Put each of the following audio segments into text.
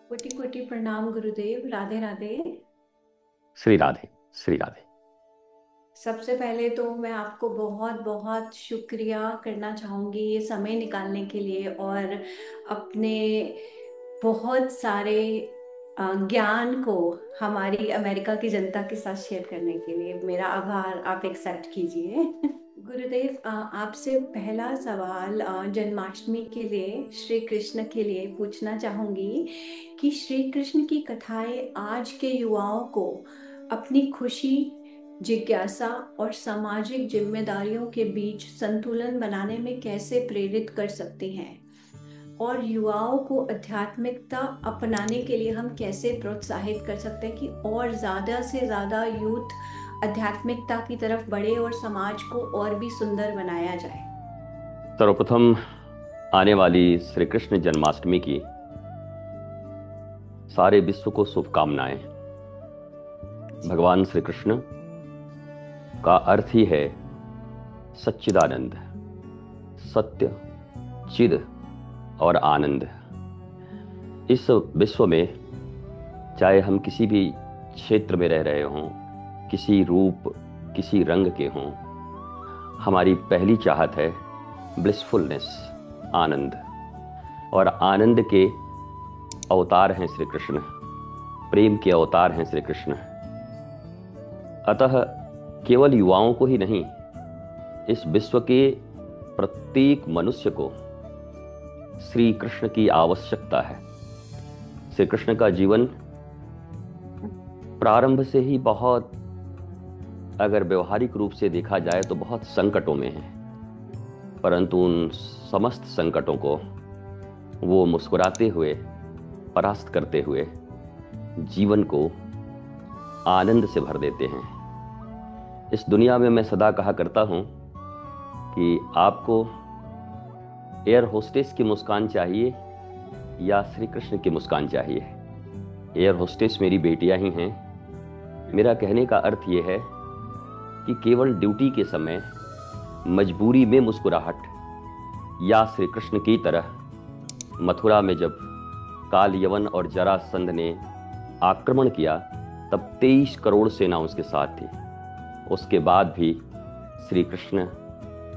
कोटि कोटि प्रणाम गुरुदेव। राधे राधे। श्री राधे। श्री राधे। सबसे पहले तो मैं आपको बहुत बहुत शुक्रिया करना चाहूँगी ये समय निकालने के लिए, और अपने बहुत सारे ज्ञान को हमारी अमेरिका की जनता के साथ शेयर करने के लिए मेरा आभार आप एक्सेप्ट कीजिए। गुरुदेव, आपसे पहला सवाल जन्माष्टमी के लिए, श्री कृष्ण के लिए पूछना चाहूंगी कि श्री कृष्ण की कथाएं आज के युवाओं को अपनी खुशी, जिज्ञासा और सामाजिक जिम्मेदारियों के बीच संतुलन बनाने में कैसे प्रेरित कर सकती हैं, और युवाओं को आध्यात्मिकता अपनाने के लिए हम कैसे प्रोत्साहित कर सकते हैं कि और ज़्यादा से ज़्यादा यूथ आध्यात्मिकता की तरफ बढ़े और समाज को और भी सुंदर बनाया जाए। सर्वप्रथम आने वाली श्री कृष्ण जन्माष्टमी की सारे विश्व को शुभकामनाएं। भगवान श्री कृष्ण का अर्थ ही है सच्चिदानंद, सत्य, चिद और आनंद। इस विश्व में चाहे हम किसी भी क्षेत्र में रह रहे हों, किसी रूप, किसी रंग के हों, हमारी पहली चाहत है ब्लिसफुलनेस, आनंद। और आनंद के अवतार हैं श्री कृष्ण, प्रेम के अवतार हैं श्री कृष्ण। अतः केवल युवाओं को ही नहीं, इस विश्व के प्रत्येक मनुष्य को श्री कृष्ण की आवश्यकता है। श्री कृष्ण का जीवन प्रारंभ से ही बहुत, अगर व्यवहारिक रूप से देखा जाए तो बहुत संकटों में है, परंतु उन समस्त संकटों को वो मुस्कुराते हुए, परास्त करते हुए जीवन को आनंद से भर देते हैं। इस दुनिया में मैं सदा कहा करता हूं कि आपको एयर होस्टेस की मुस्कान चाहिए या श्री कृष्ण की मुस्कान चाहिए। एयर होस्टेस मेरी बेटियां ही हैं। मेरा कहने का अर्थ यह है कि केवल ड्यूटी के समय मजबूरी में मुस्कुराहट, या श्री कृष्ण की तरह मथुरा में जब काल यवन और जरासंध ने आक्रमण किया तब 23 करोड़ सेना उसके साथ थी, उसके बाद भी श्री कृष्ण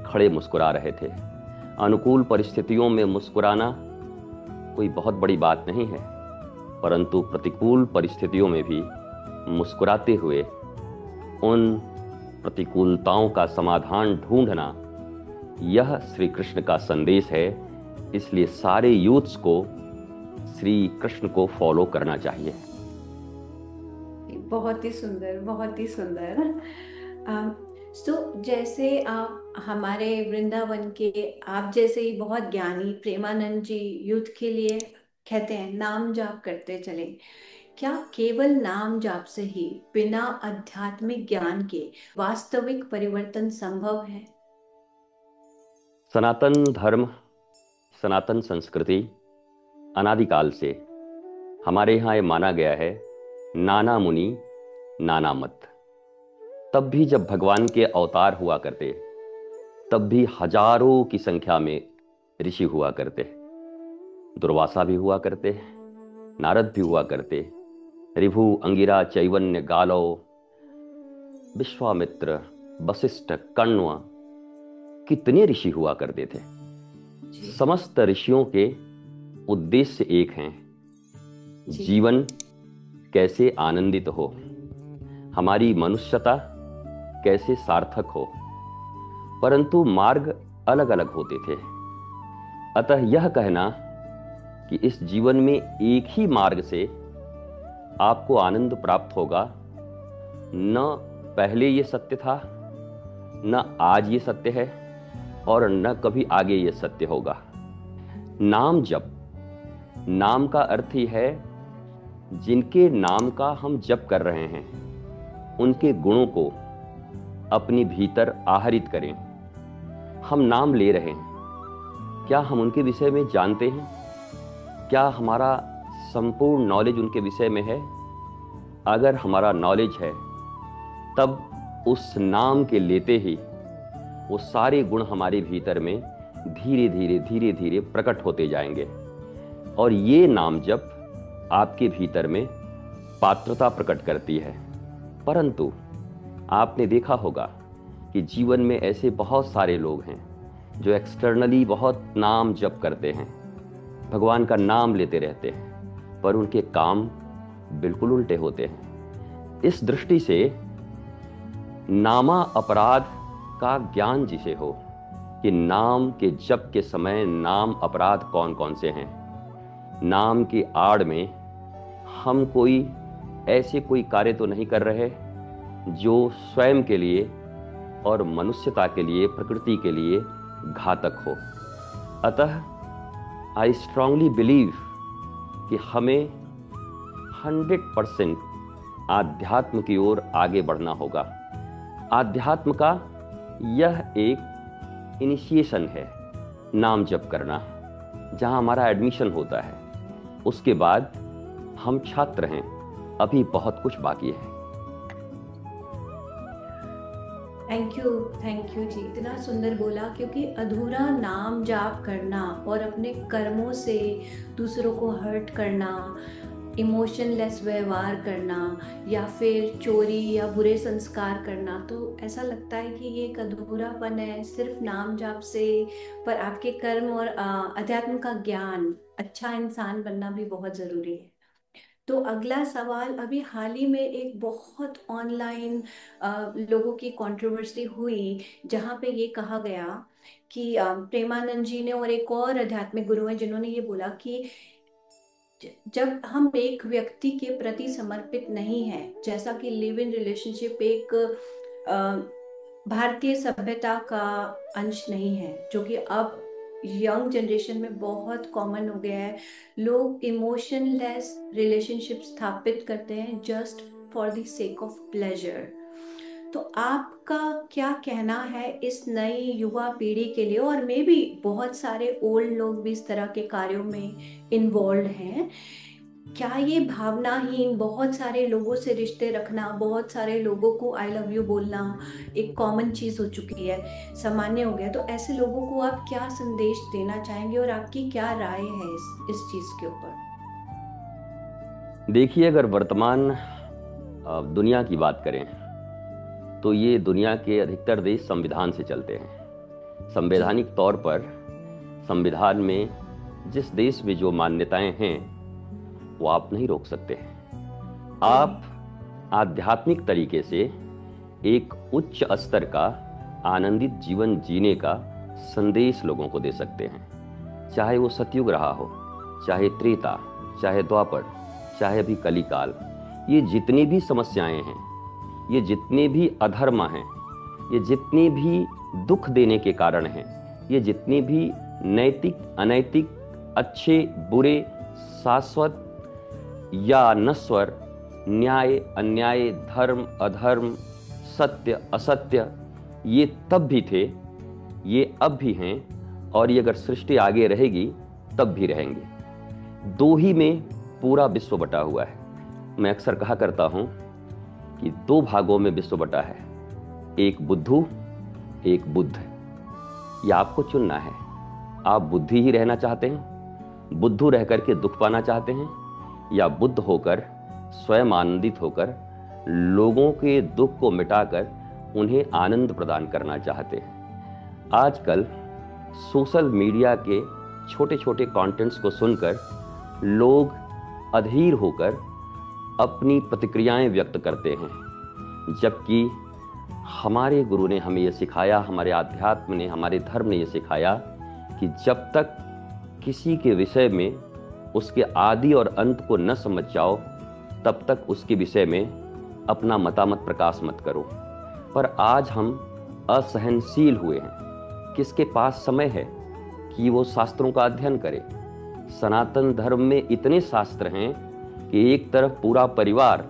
खड़े मुस्कुरा रहे थे। अनुकूल परिस्थितियों में मुस्कुराना कोई बहुत बड़ी बात नहीं है, परंतु प्रतिकूल परिस्थितियों में भी मुस्कुराते हुए उन प्रतिकूलताओं का समाधान ढूंढना, यह श्री कृष्ण का संदेश है। इसलिए सारे यूथ्स को श्री कृष्ण को फॉलो करना चाहिए। बहुत ही सुंदर, बहुत ही सुंदर। जैसे आप हमारे वृंदावन के, आप जैसे ही बहुत ज्ञानी प्रेमानंद जी यूथ के लिए कहते हैं नाम जाप करते चले। क्या केवल नाम जाप से ही बिना आध्यात्मिक ज्ञान के वास्तविक परिवर्तन संभव है? सनातन धर्म, सनातन संस्कृति अनादिकाल से हमारे यहाँ ये माना गया है, नाना मुनि नाना मत। तब भी जब भगवान के अवतार हुआ करते, तब भी हजारों की संख्या में ऋषि हुआ करते। दुर्वासा भी हुआ करते, नारद भी हुआ करते, ऋभु, अंगिरा, चैवन्य, गालव, विश्वामित्र, वशिष्ठ, कण्व, कितने ऋषि हुआ करते थे। जी। समस्त ऋषियों के उद्देश्य एक हैं, जी। जीवन कैसे आनंदित हो, हमारी मनुष्यता कैसे सार्थक हो, परंतु मार्ग अलग अलग होते थे। अतः यह कहना कि इस जीवन में एक ही मार्ग से आपको आनंद प्राप्त होगा, न पहले ये सत्य था, न आज ये सत्य है, और न कभी आगे ये सत्य होगा। नाम जप, नाम का अर्थ ही है जिनके नाम का हम जप कर रहे हैं उनके गुणों को अपनी भीतर आहरित करें। हम नाम ले रहे हैं, क्या हम उनके विषय में जानते हैं? क्या हमारा संपूर्ण नॉलेज उनके विषय में है? अगर हमारा नॉलेज है, तब उस नाम के लेते ही वो सारे गुण हमारे भीतर में धीरे धीरे धीरे धीरे प्रकट होते जाएंगे। और ये नाम जप आपके भीतर में पात्रता प्रकट करती है। परंतु आपने देखा होगा कि जीवन में ऐसे बहुत सारे लोग हैं जो एक्सटर्नली बहुत नाम जप करते हैं, भगवान का नाम लेते रहते हैं, पर उनके काम बिल्कुल उल्टे होते हैं। इस दृष्टि से नामा अपराध का ज्ञान जिसे हो कि नाम के जप के समय नाम अपराध कौन कौन से हैं, नाम की आड़ में हम कोई ऐसे कोई कार्य तो नहीं कर रहे जो स्वयं के लिए और मनुष्यता के लिए, प्रकृति के लिए घातक हो। अतः आई स्ट्रांगली बिलीव कि हमें 100% आध्यात्म की ओर आगे बढ़ना होगा। आध्यात्म का यह एक इनिशिएशन है, नाम जप करना, जहां हमारा एडमिशन होता है। उसके बाद हम छात्र हैं, अभी बहुत कुछ बाकी है। थैंक यू जी, इतना सुंदर बोला। क्योंकि अधूरा नाम जाप करना और अपने कर्मों से दूसरों को हर्ट करना, इमोशनलेस व्यवहार करना, या फिर चोरी या बुरे संस्कार करना, तो ऐसा लगता है कि ये एक अधूरापन है सिर्फ नाम जाप से। पर आपके कर्म और अध्यात्म का ज्ञान, अच्छा इंसान बनना भी बहुत ज़रूरी है। तो अगला सवाल, अभी हाल ही में एक बहुत ऑनलाइन लोगों की कंट्रोवर्सी हुई जहाँ पे ये कहा गया कि प्रेमानंद जी ने और एक और आध्यात्मिक गुरु हैं जिन्होंने ये बोला कि जब हम एक व्यक्ति के प्रति समर्पित नहीं है, जैसा कि लिव इन रिलेशनशिप एक भारतीय सभ्यता का अंश नहीं है, जो कि अब यंग जनरेशन में बहुत कॉमन हो गया है। लोग इमोशनलेस रिलेशनशिप स्थापित करते हैं just for the sake of pleasure. तो आपका क्या कहना है इस नई युवा पीढ़ी के लिए, और मे भी बहुत सारे ओल्ड लोग भी इस तरह के कार्यों में इन्वॉल्व हैं? क्या ये भावनाहीन बहुत सारे लोगों से रिश्ते रखना, बहुत सारे लोगों को आई लव यू बोलना एक कॉमन चीज हो चुकी है, सामान्य हो गया? तो ऐसे लोगों को आप क्या संदेश देना चाहेंगे और आपकी क्या राय है इस चीज के ऊपर? देखिए, अगर वर्तमान दुनिया की बात करें तो ये दुनिया के अधिकतर देश संविधान से चलते हैं। संवैधानिक तौर पर संविधान में जिस देश में जो मान्यताएं हैं वो आप नहीं रोक सकते हैं। आप आध्यात्मिक तरीके से एक उच्च स्तर का आनंदित जीवन जीने का संदेश लोगों को दे सकते हैं। चाहे वो सतयुग रहा हो, चाहे त्रेता, चाहे द्वापर, चाहे अभी कलिकाल, ये जितनी भी समस्याएं हैं, ये जितने भी अधर्म हैं, ये जितने भी दुख देने के कारण हैं, ये जितने भी नैतिक अनैतिक, अच्छे बुरे, शाश्वत या नश्वर, न्याय अन्याय, धर्म अधर्म, सत्य असत्य, ये तब भी थे, ये अब भी हैं, और ये अगर सृष्टि आगे रहेगी तब भी रहेंगे। दो ही में पूरा विश्व बटा हुआ है। मैं अक्सर कहा करता हूं कि दो भागों में विश्व बटा है, एक बुद्धू, एक बुद्ध। ये आपको चुनना है। आप बुद्धि ही रहना चाहते हैं, बुद्धू रह करके दुख पाना चाहते हैं, या बुद्ध होकर स्वयं आनंदित होकर लोगों के दुख को मिटाकर उन्हें आनंद प्रदान करना चाहते हैं। आजकल सोशल मीडिया के छोटे छोटे कंटेंट्स को सुनकर लोग अधीर होकर अपनी प्रतिक्रियाएं व्यक्त करते हैं, जबकि हमारे गुरु ने हमें यह सिखाया, हमारे आध्यात्म ने, हमारे धर्म ने यह सिखाया कि जब तक किसी के विषय में उसके आदि और अंत को न समझ जाओ, तब तक उसके विषय में अपना मतामत प्रकाश मत करो। पर आज हम असहनशील हुए हैं। किसके पास समय है कि वो शास्त्रों का अध्ययन करे? सनातन धर्म में इतने शास्त्र हैं कि एक तरफ पूरा परिवार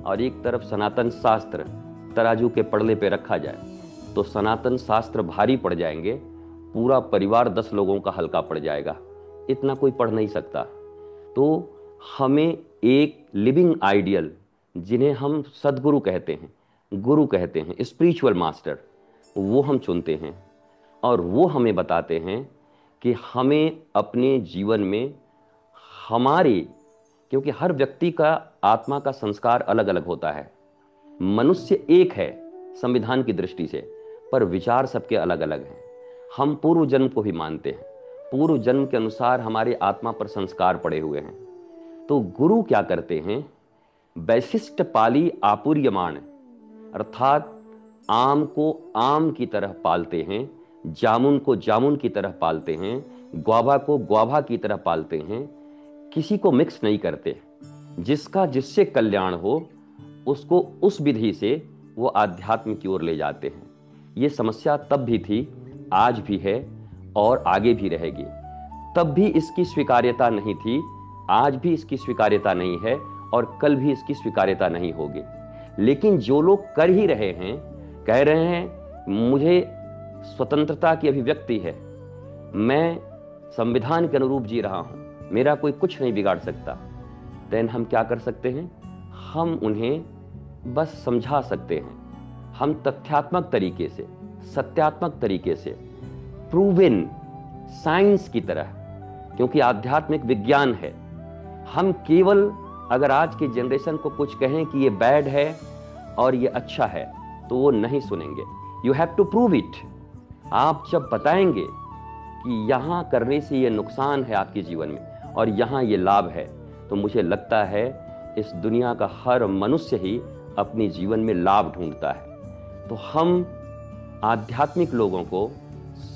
और एक तरफ सनातन शास्त्र तराजू के पड़ले पे रखा जाए तो सनातन शास्त्र भारी पड़ जाएंगे, पूरा परिवार 10 लोगों का हल्का पड़ जाएगा। इतना कोई पढ़ नहीं सकता। तो हमें एक लिविंग आइडियल, जिन्हें हम सदगुरु कहते हैं, गुरु कहते हैं, स्पिरिचुअल मास्टर, वो हम चुनते हैं और वो हमें बताते हैं कि हमें अपने जीवन में हमारे क्योंकि हर व्यक्ति का आत्मा का संस्कार अलग अलग होता है। मनुष्य एक है संविधान की दृष्टि से, पर विचार सबके अलग अलग हैं। हम पूर्व जन्म को भी मानते हैं, पूर्व जन्म के अनुसार हमारे आत्मा पर संस्कार पड़े हुए हैं। तो गुरु क्या करते हैं, वैशिष्ट पाली आपूर्यमाण, अर्थात आम को आम की तरह पालते हैं, जामुन को जामुन की तरह पालते हैं, ग्वाभा को ग्वाभा की तरह पालते हैं, किसी को मिक्स नहीं करते। जिसका जिससे कल्याण हो उसको उस विधि से वो आध्यात्म की ओर ले जाते हैं। ये समस्या तब भी थी, आज भी है और आगे भी रहेगी। तब भी इसकी स्वीकार्यता नहीं थी, आज भी इसकी स्वीकार्यता नहीं है और कल भी इसकी स्वीकार्यता नहीं होगी। लेकिन जो लोग कर ही रहे हैं, कह रहे हैं मुझे स्वतंत्रता की अभिव्यक्ति है, मैं संविधान के अनुरूप जी रहा हूं, मेरा कोई कुछ नहीं बिगाड़ सकता, देन हम क्या कर सकते हैं, हम उन्हें बस समझा सकते हैं। हम तथ्यात्मक तरीके से, सत्यात्मक तरीके से, प्रूवन साइंस की तरह, क्योंकि आध्यात्मिक विज्ञान है। हम केवल अगर आज के जनरेशन को कुछ कहें कि ये बैड है और ये अच्छा है, तो वो नहीं सुनेंगे। You have to prove it. आप जब बताएंगे कि यहाँ करने से ये नुकसान है आपके जीवन में और यहाँ ये लाभ है, तो मुझे लगता है इस दुनिया का हर मनुष्य ही अपने जीवन में लाभ ढूंढता है। तो हम आध्यात्मिक लोगों को,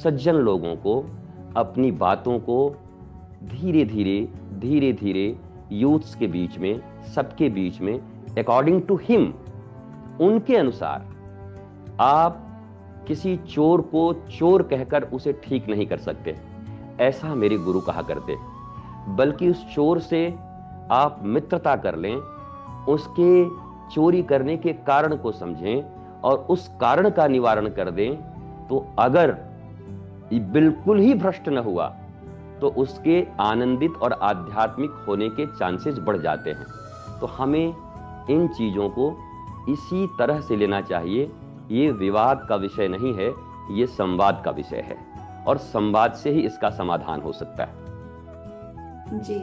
सज्जन लोगों को अपनी बातों को धीरे धीरे यूथ्स के बीच में, सबके बीच में, अकॉर्डिंग टू हिम, उनके अनुसार, आप किसी चोर को चोर कहकर उसे ठीक नहीं कर सकते, ऐसा मेरे गुरु कहा करते। बल्कि उस चोर से आप मित्रता कर लें, उसके चोरी करने के कारण को समझें और उस कारण का निवारण कर दें। तो अगर बिल्कुल ही भ्रष्ट न हुआ तो उसके आनंदित और आध्यात्मिक होने के चांसेस बढ़ जाते हैं। तो हमें इन चीजों को इसी तरह से लेना चाहिए। ये विवाद का विषय नहीं है, ये संवाद का विषय है और संवाद से ही इसका समाधान हो सकता है। जी,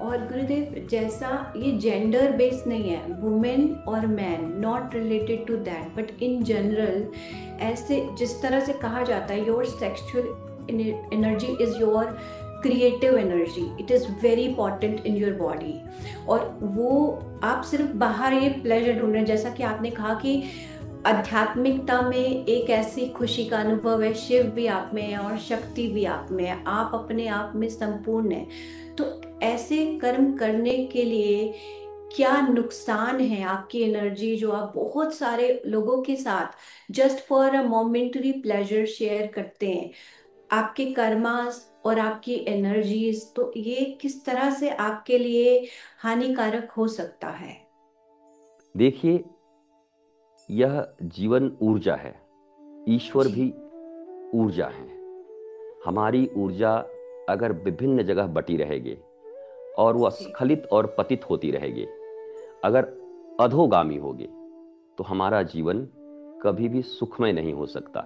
और गुरुदेव, जैसा ये जेंडर बेस्ड नहीं है, वुमेन और man, not related to that, but in general ऐसे जिस तरह से कहा जाता है your sexual energy is your creative energy, it is very important in your body. और वो आप सिर्फ बाहर ये प्लेजर ढूंढ रहे हैं, जैसा कि आपने कहा कि आध्यात्मिकता में एक ऐसी खुशी का अनुभव है, शिव भी आप में है और शक्ति भी आप में है, आप अपने आप में संपूर्ण है। तो ऐसे कर्म करने के लिए क्या नुकसान है आपकी एनर्जी जो आप बहुत सारे लोगों के साथ just for a momentary pleasure share करते हैं, आपके कर्मास और आपकी एनर्जीज, तो ये किस तरह से आपके लिए हानिकारक हो सकता है? देखिए, यह जीवन ऊर्जा है, ईश्वर भी ऊर्जा है। हमारी ऊर्जा अगर विभिन्न जगह बटी रहेगी और वो स्खलित और पतित होती रहेगी, अगर अधोगामी होगी, तो हमारा जीवन कभी भी सुखमय नहीं हो सकता।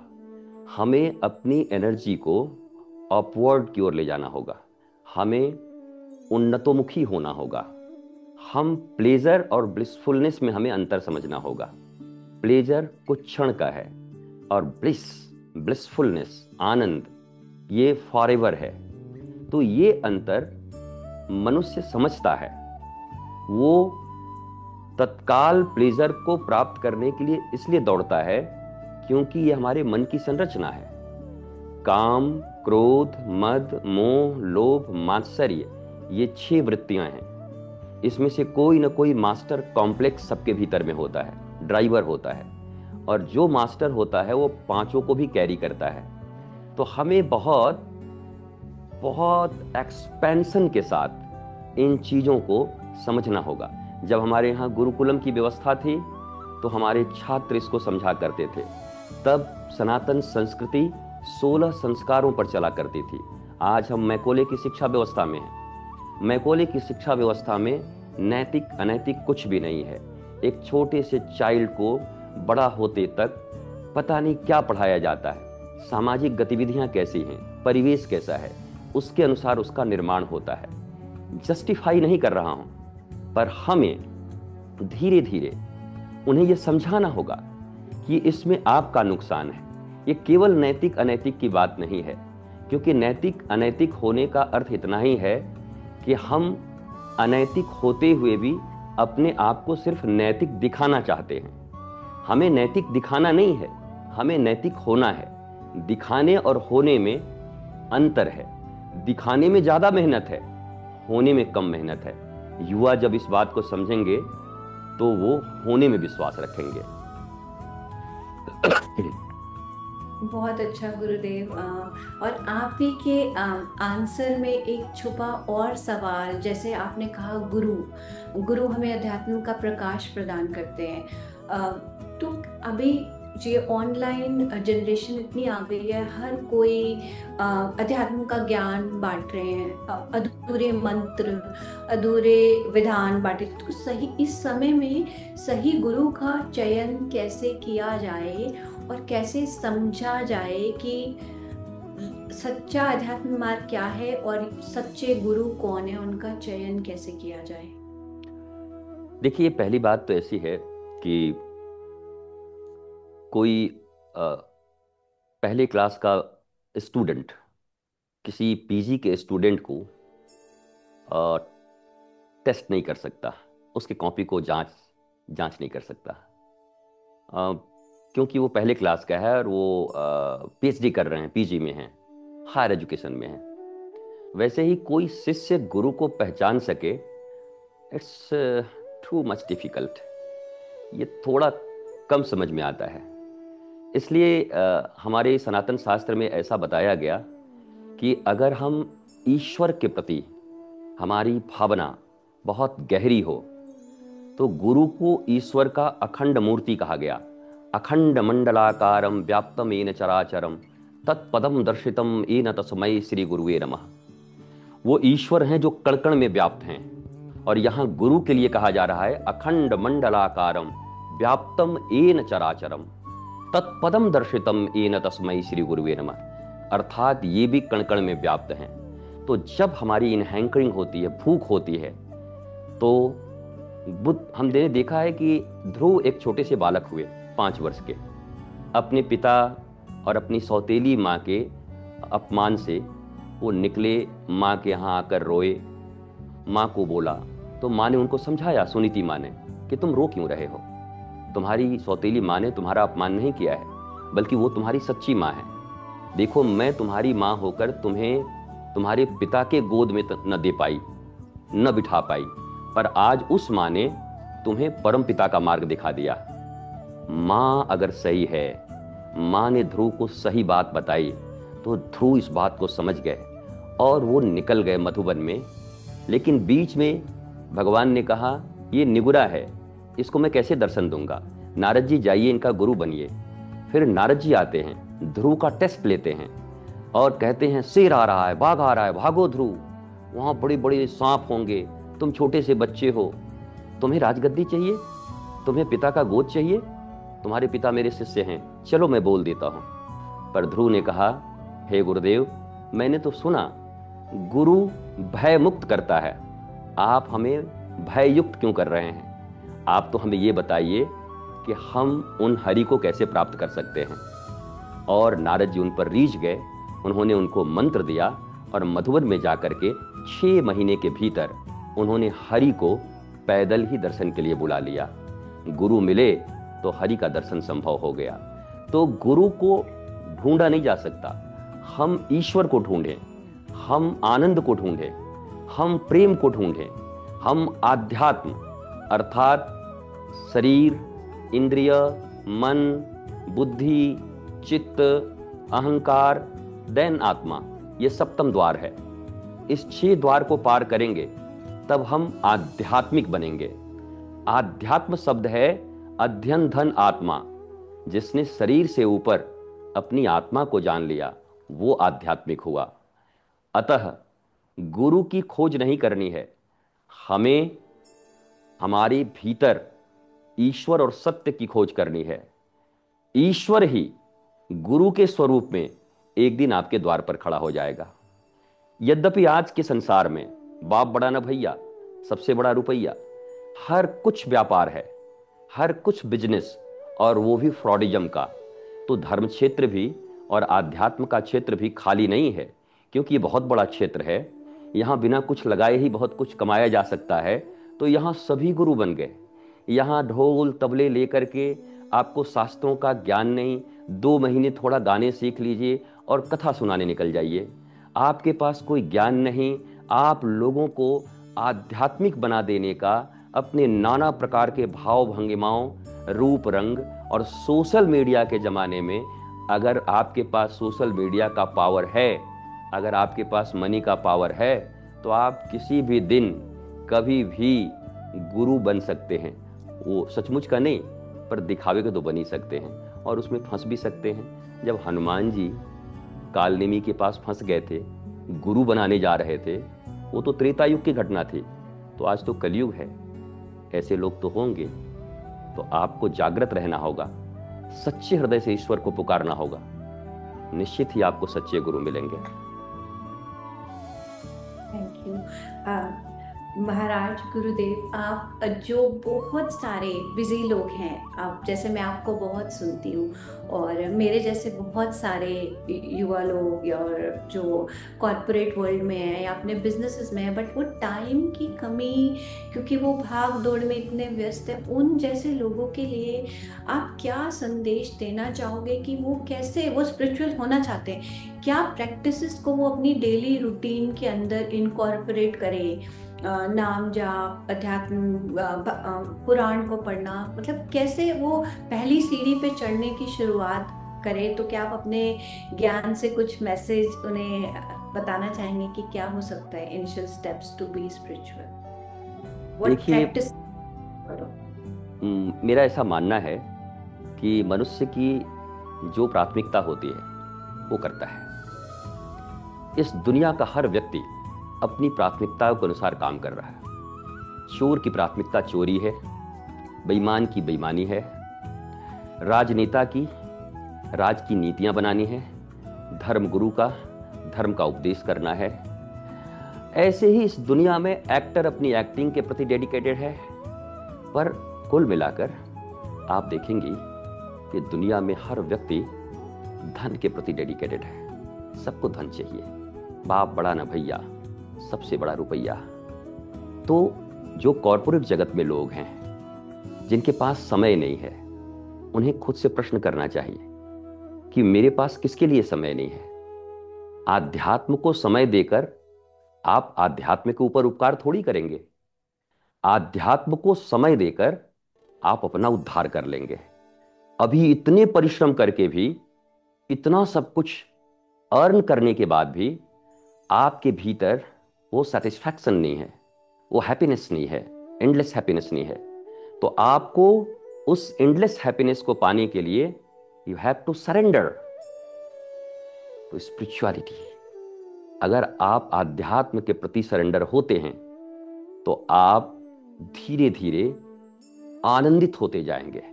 हमें अपनी एनर्जी को अपवर्ड की ओर ले जाना होगा, हमें उन्नतोमुखी होना होगा। हम प्लेजर और ब्लिसफुलनेस में हमें अंतर समझना होगा। प्लेजर कुछ क्षण का है और ब्लिसफुलनेस, आनंद, ये फॉरएवर है। तो ये अंतर मनुष्य समझता है। वो तत्काल प्लेजर को प्राप्त करने के लिए इसलिए दौड़ता है क्योंकि ये हमारे मन की संरचना है। काम, क्रोध, मद, मोह, लोभ, मात्सर्य, ये 6 वृत्तियां हैं। इसमें से कोई ना कोई मास्टर कॉम्प्लेक्स सबके भीतर में होता है, ड्राइवर होता है, और जो मास्टर होता है वो 5 को भी कैरी करता है। तो हमें बहुत एक्सपेंशन के साथ इन चीजों को समझना होगा। जब हमारे यहाँ गुरुकुलम की व्यवस्था थी तो हमारे छात्र इसको समझा करते थे। तब सनातन संस्कृति 16 संस्कारों पर चला करती थी। आज हम मैकोले की शिक्षा व्यवस्था में हैं। मैकोले की शिक्षा व्यवस्था में नैतिक अनैतिक कुछ भी नहीं है। एक छोटे से चाइल्ड को बड़ा होते तक पता नहीं क्या पढ़ाया जाता है, सामाजिक गतिविधियां कैसी हैं, परिवेश कैसा है, उसके अनुसार उसका निर्माण होता है। जस्टिफाई नहीं कर रहा हूं, पर हमें धीरे धीरे उन्हें यह समझाना होगा कि इसमें आपका नुकसान है। ये केवल नैतिक अनैतिक की बात नहीं है, क्योंकि नैतिक अनैतिक होने का अर्थ इतना ही है कि हम अनैतिक होते हुए भी अपने आप को सिर्फ नैतिक दिखाना चाहते हैं। हमें नैतिक दिखाना नहीं है, हमें नैतिक होना है। दिखाने और होने में अंतर है। दिखाने में ज्यादा मेहनत है, होने में कम मेहनत है। युवा जब इस बात को समझेंगे तो वो होने में विश्वास रखेंगे। बहुत अच्छा गुरुदेव। और आप ही के आंसर में एक छुपा और सवाल, जैसे आपने कहा गुरु गुरु हमें अध्यात्म का प्रकाश प्रदान करते हैं। तो अभी ये ऑनलाइन जनरेशन इतनी आ गई है, हर कोई अध्यात्म का ज्ञान बांट रहे हैं, अधूरे मंत्र, अधूरे विधान बांटे। तो सही इस समय में सही गुरु का चयन कैसे किया जाए और कैसे समझा जाए कि सच्चा अध्यात्म मार्ग क्या है और सच्चे गुरु कौन है, उनका चयन कैसे किया जाए? देखिए, पहली बात तो ऐसी है कि कोई पहले क्लास का स्टूडेंट किसी पीजी के स्टूडेंट को टेस्ट नहीं कर सकता, उसके कॉपी को जांच नहीं कर सकता, क्योंकि वो पहले क्लास का है और वो पीएचडी कर रहे हैं, पीजी में हैं, हायर एजुकेशन में हैं। वैसे ही कोई शिष्य गुरु को पहचान सके, इट्स टू मच डिफिकल्ट। ये थोड़ा कम समझ में आता है। इसलिए हमारे सनातन शास्त्र में ऐसा बताया गया कि अगर हम ईश्वर के प्रति हमारी भावना बहुत गहरी हो तो गुरु को ईश्वर का अखंड मूर्ति कहा गया। अखंड मंडलाकारम व्याप्तम येन चराचरम तत्पदम दर्शितम येन तस्मै श्री गुरुवे नमः। वो ईश्वर हैं जो कण कण में व्याप्त हैं, और यहाँ गुरु के लिए कहा जा रहा है अखंड मंडलाकारम व्याप्तम येन चराचरम तत्पदम दर्शितम येन तस्मै श्री गुरुवे नमः। अर्थात ये भी कण कण में व्याप्त हैं। तो जब हमारी इन हैंकरिंग होती है, भूख होती है, तो हमने देखा है कि ध्रुव एक छोटे से बालक हुए 5 वर्ष के, अपने पिता और अपनी सौतेली माँ के अपमान से वो निकले, माँ के यहाँ आकर रोए, माँ को बोला, तो माँ ने उनको समझाया, सुनीति माँ ने, कि तुम रो क्यों रहे हो, तुम्हारी सौतेली माँ ने तुम्हारा अपमान नहीं किया है, बल्कि वो तुम्हारी सच्ची माँ है। देखो, मैं तुम्हारी माँ होकर तुम्हें तुम्हारे पिता के गोद में न दे पाई, न बिठा पाई, पर आज उस माँ ने तुम्हें परम पिता का मार्ग दिखा दिया। माँ अगर सही है, माँ ने ध्रुव को सही बात बताई, तो ध्रुव इस बात को समझ गए और वो निकल गए मधुबन में। लेकिन बीच में भगवान ने कहा, ये निगुरा है, इसको मैं कैसे दर्शन दूंगा, नारद जी जाइए, इनका गुरु बनिए। फिर नारद जी आते हैं, ध्रुव का टेस्ट लेते हैं और कहते हैं, शेर आ रहा है, बाघ आ रहा है, भागो ध्रुव, वहां बड़े बड़े सांप होंगे, तुम छोटे से बच्चे हो, तुम्हें राजगद्दी चाहिए, तुम्हें पिता का गोद चाहिए, तुम्हारे पिता मेरे शिष्य हैं, चलो मैं बोल देता हूं। पर ध्रुव ने कहा, हे गुरुदेव, मैंने तो सुना गुरु भय मुक्त करता है, आप हमें भय युक्त क्यों कर रहे हैं? आप तो हमें ये बताइए कि हम उन हरि को कैसे प्राप्त कर सकते हैं। और नारद जी उन पर रीझ गए, उन्होंने उनको मंत्र दिया और मधुबन में जाकर के 6 महीने के भीतर उन्होंने हरि को पैदल ही दर्शन के लिए बुला लिया। गुरु मिले तो हरि का दर्शन संभव हो गया। तो गुरु को ढूंढा नहीं जा सकता, हम ईश्वर को ढूंढें, हम आनंद को ढूंढें, हम प्रेम को ढूंढें, हम आध्यात्म अर्थात शरीर, इंद्रिय, मन, बुद्धि, चित्त, अहंकार, देन आत्मा, ये सप्तम द्वार है। इस 6 द्वार को पार करेंगे तब हम आध्यात्मिक बनेंगे। आध्यात्म शब्द है अध्ययन धन आत्मा। जिसने शरीर से ऊपर अपनी आत्मा को जान लिया वो आध्यात्मिक हुआ। अतः गुरु की खोज नहीं करनी है, हमें हमारे भीतर ईश्वर और सत्य की खोज करनी है। ईश्वर ही गुरु के स्वरूप में एक दिन आपके द्वार पर खड़ा हो जाएगा। यद्यपि आज के संसार में बाप बड़ा न भैया, सबसे बड़ा रुपैया, हर कुछ व्यापार है, हर कुछ बिजनेस, और वो भी फ्रॉडिज्म का। तो धर्म क्षेत्र भी और आध्यात्म का क्षेत्र भी खाली नहीं है, क्योंकि ये बहुत बड़ा क्षेत्र है। यहाँ बिना कुछ लगाए ही बहुत कुछ कमाया जा सकता है। तो यहाँ सभी गुरु बन गए। यहाँ ढोल तबले लेकर के आपको शास्त्रों का ज्ञान नहीं, 2 महीने थोड़ा गाने सीख लीजिए और कथा सुनाने निकल जाइए। आपके पास कोई ज्ञान नहीं, आप लोगों को आध्यात्मिक बना देने का अपने नाना प्रकार के भाव भंगिमाओं, रूप रंग और सोशल मीडिया के ज़माने में, अगर आपके पास सोशल मीडिया का पावर है, अगर आपके पास मनी का पावर है, तो आप किसी भी दिन कभी भी गुरु बन सकते हैं। वो सचमुच का नहीं, पर दिखावे के तो बन ही सकते हैं, और उसमें फंस भी सकते हैं। जब हनुमान जी कालनेमी के पास फंस गए थे, गुरु बनाने जा रहे थे, वो तो त्रेता युग की घटना थी। तो आज तो कलयुग है, ऐसे लोग तो होंगे। तो आपको जागृत रहना होगा, सच्चे हृदय से ईश्वर को पुकारना होगा, निश्चित ही आपको सच्चे गुरु मिलेंगे। थैंक यू महाराज गुरुदेव। आप जो बहुत सारे बिजी लोग हैं, आप जैसे मैं आपको बहुत सुनती हूँ, और मेरे जैसे बहुत सारे युवा लोग या और जो कॉरपोरेट वर्ल्ड में हैं या अपने बिजनेसेस में हैं, बट वो टाइम की कमी, क्योंकि वो भाग दौड़ में इतने व्यस्त हैं, उन जैसे लोगों के लिए आप क्या संदेश देना चाहोगे कि वो कैसे, वो स्पिरिचुअल होना चाहते हैं, क्या प्रैक्टिसेस को वो अपनी डेली रूटीन के अंदर इनकॉर्पोरेट करें? नाम जाप, अध्यात्म, पुराण को पढ़ना, मतलब कैसे वो पहली सीढ़ी पे चढ़ने की शुरुआत करें? तो क्या आप अपने ज्ञान से कुछ मैसेज उन्हें बताना चाहेंगे कि क्या हो सकता है initial steps to be spiritual? What practice करो? मेरा ऐसा मानना है कि मनुष्य की जो प्राथमिकता होती है वो करता है। इस दुनिया का हर व्यक्ति अपनी प्राथमिकताओं के अनुसार काम कर रहा है। चोर की प्राथमिकता चोरी है, बेईमान की बेईमानी है, राजनेता की राज की नीतियां बनानी है, धर्म गुरु का धर्म का उपदेश करना है। ऐसे ही इस दुनिया में एक्टर अपनी एक्टिंग के प्रति डेडिकेटेड है। पर कुल मिलाकर आप देखेंगे कि दुनिया में हर व्यक्ति धन के प्रति डेडिकेटेड है। सबको धन चाहिए, बाप बड़ा ना भैया, सबसे बड़ा रुपया। तो जो कॉरपोरेट जगत में लोग हैं जिनके पास समय नहीं है, उन्हें खुद से प्रश्न करना चाहिए कि मेरे पास किसके लिए समय नहीं है। आध्यात्म को समय देकर आप आध्यात्म के ऊपर उपकार थोड़ी करेंगे। आध्यात्म को समय देकर आप अपना उद्धार कर लेंगे। अभी इतने परिश्रम करके भी, इतना सब कुछ अर्न करने के बाद भी आपके भीतर वो सेटिस्फैक्शन नहीं है, वो हैप्पीनेस नहीं है, एंडलेस हैप्पीनेस नहीं है। तो आपको उस एंडलेस हैप्पीनेस को पाने के लिए you have to surrender to spirituality. अगर आप आध्यात्म के प्रति सरेंडर होते हैं तो आप धीरे धीरे आनंदित होते जाएंगे।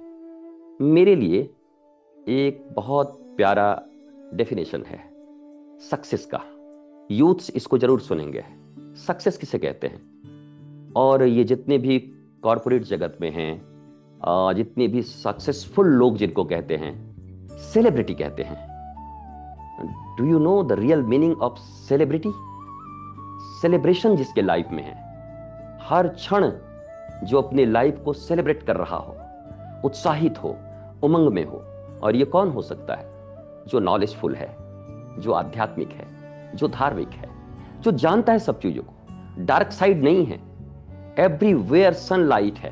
मेरे लिए एक बहुत प्यारा डेफिनेशन है सक्सेस का, यूथ्स इसको जरूर सुनेंगे। सक्सेस किसे कहते हैं? और ये जितने भी कॉरपोरेट जगत में हैं, जितने भी सक्सेसफुल लोग जिनको कहते हैं, सेलिब्रिटी कहते हैं। Do you know the real meaning of celebrity? Celebration जिसके लाइफ में है, हर क्षण जो अपने लाइफ को सेलिब्रेट कर रहा हो, उत्साहित हो, उमंग में हो। और ये कौन हो सकता है? जो नॉलेजफुल है, जो आध्यात्मिक है, जो धार्मिक है, जो जानता है सब चीजों को। डार्क साइड नहीं है, एवरीवेयर सनलाइट है,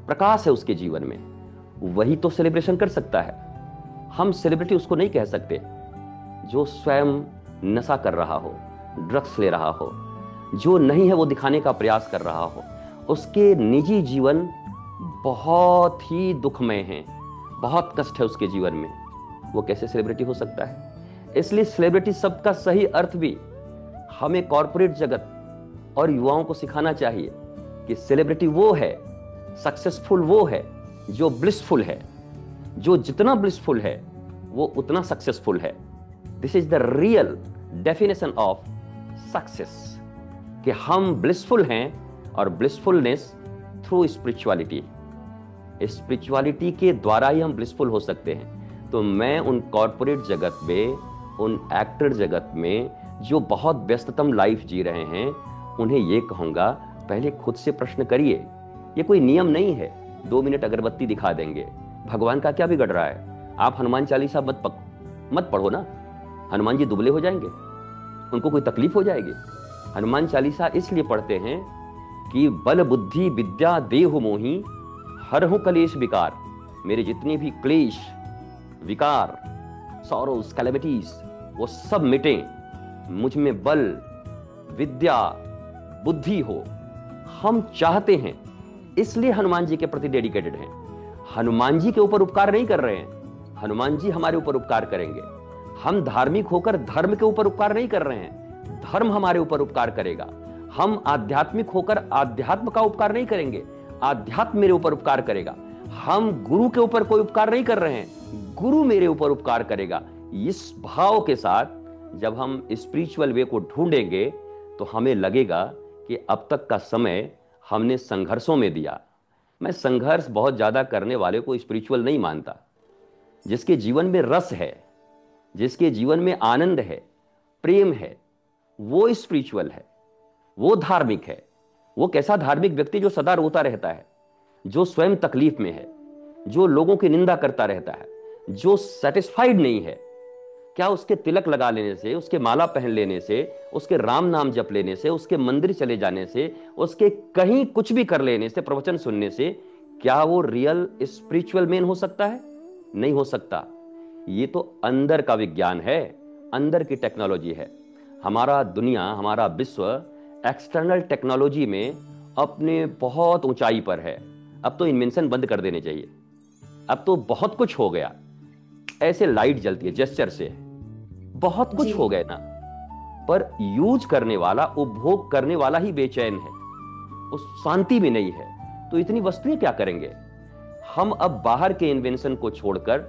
प्रकाश है उसके जीवन में। वही तो सेलिब्रेशन कर सकता है। हम सेलिब्रिटी उसको नहीं कह सकते जो स्वयं नशा कर रहा हो, ड्रग्स ले रहा हो, जो नहीं है वो दिखाने का प्रयास कर रहा हो। उसके निजी जीवन बहुत ही दुखमय है, बहुत कष्ट है उसके जीवन में। वो कैसे सेलिब्रिटी हो सकता है? इसलिए सेलिब्रिटी शब्द का सही अर्थ भी हमें कॉरपोरेट जगत और युवाओं को सिखाना चाहिए कि सेलिब्रिटी वो है, सक्सेसफुल वो है जो ब्लिसफुल है। जो जितना ब्लिसफुल है वो उतना सक्सेसफुल है। This is the real definition of success, कि हम ब्लिसफुल हैं और ब्लिसफुलनेस थ्रू स्पिरिचुअलिटी। स्पिरिचुअलिटी के द्वारा ही हम ब्लिसफुल हो सकते हैं। तो मैं उन कॉरपोरेट जगत में, उन एक्टर जगत में जो बहुत व्यस्ततम लाइफ जी रहे हैं, उन्हें यह कहूंगा, पहले खुद से प्रश्न करिए। ये कोई नियम नहीं है 2 मिनट अगरबत्ती दिखा देंगे, भगवान का क्या बिगड़ रहा है। आप हनुमान चालीसा मत पढ़ो ना, हनुमान जी दुबले हो जाएंगे, उनको कोई तकलीफ हो जाएगी। हनुमान चालीसा इसलिए पढ़ते हैं कि बल बुद्धि विद्या देहु मोहि हरहु कलेश विकार। मेरे जितने भी क्लेश, विकार, सॉरोस, कैलेमिटीज, वो सब मिटें, मुझ में बल, विद्या, बुद्धि हो। हम चाहते हैं, इसलिए हनुमान जी के प्रति डेडिकेटेड हैं। हनुमान जी के ऊपर उपकार नहीं कर रहे हैं, हनुमान जी हमारे ऊपर उपकार करेंगे। हम धार्मिक होकर धर्म के ऊपर उपकार नहीं कर रहे हैं, धर्म हमारे ऊपर उपकार करेगा। हम आध्यात्मिक होकर आध्यात्म का उपकार नहीं करेंगे, आध्यात्म मेरे ऊपर उपकार करेगा। हम गुरु के ऊपर कोई उपकार नहीं कर रहे हैं, गुरु मेरे ऊपर उपकार करेगा। इस भाव के साथ जब हम स्पिरिचुअल वे को ढूंढेंगे तो हमें लगेगा कि अब तक का समय हमने संघर्षों में दिया। मैं संघर्ष बहुत ज्यादा करने वाले को स्पिरिचुअल नहीं मानता। जिसके जीवन में रस है, जिसके जीवन में आनंद है, प्रेम है, वो स्पिरिचुअल है, वो धार्मिक है। वो कैसा धार्मिक व्यक्ति जो सदा रोता रहता है, जो स्वयं तकलीफ में है, जो लोगों की निंदा करता रहता है, जो सेटिस्फाइड नहीं है। क्या उसके तिलक लगा लेने से, उसके माला पहन लेने से, उसके राम नाम जप लेने से, उसके मंदिर चले जाने से, उसके कहीं कुछ भी कर लेने से, प्रवचन सुनने से, क्या वो रियल स्पिरिचुअल मैन हो सकता है? नहीं हो सकता। ये तो अंदर का विज्ञान है, अंदर की टेक्नोलॉजी है। हमारा दुनिया, हमारा विश्व एक्सटर्नल टेक्नोलॉजी में अपने बहुत ऊंचाई पर है। अब तो इन्वेंशन बंद कर देने चाहिए। अब तो बहुत कुछ हो गया, ऐसे लाइट जलती है जेस्चर से, बहुत कुछ हो गया ना। पर यूज करने वाला, उपभोग करने वाला ही बेचैन है, उस शांति में नहीं है। तो इतनी वस्तुएं क्या करेंगे? हम अब बाहर के इन्वेंशन को छोड़कर,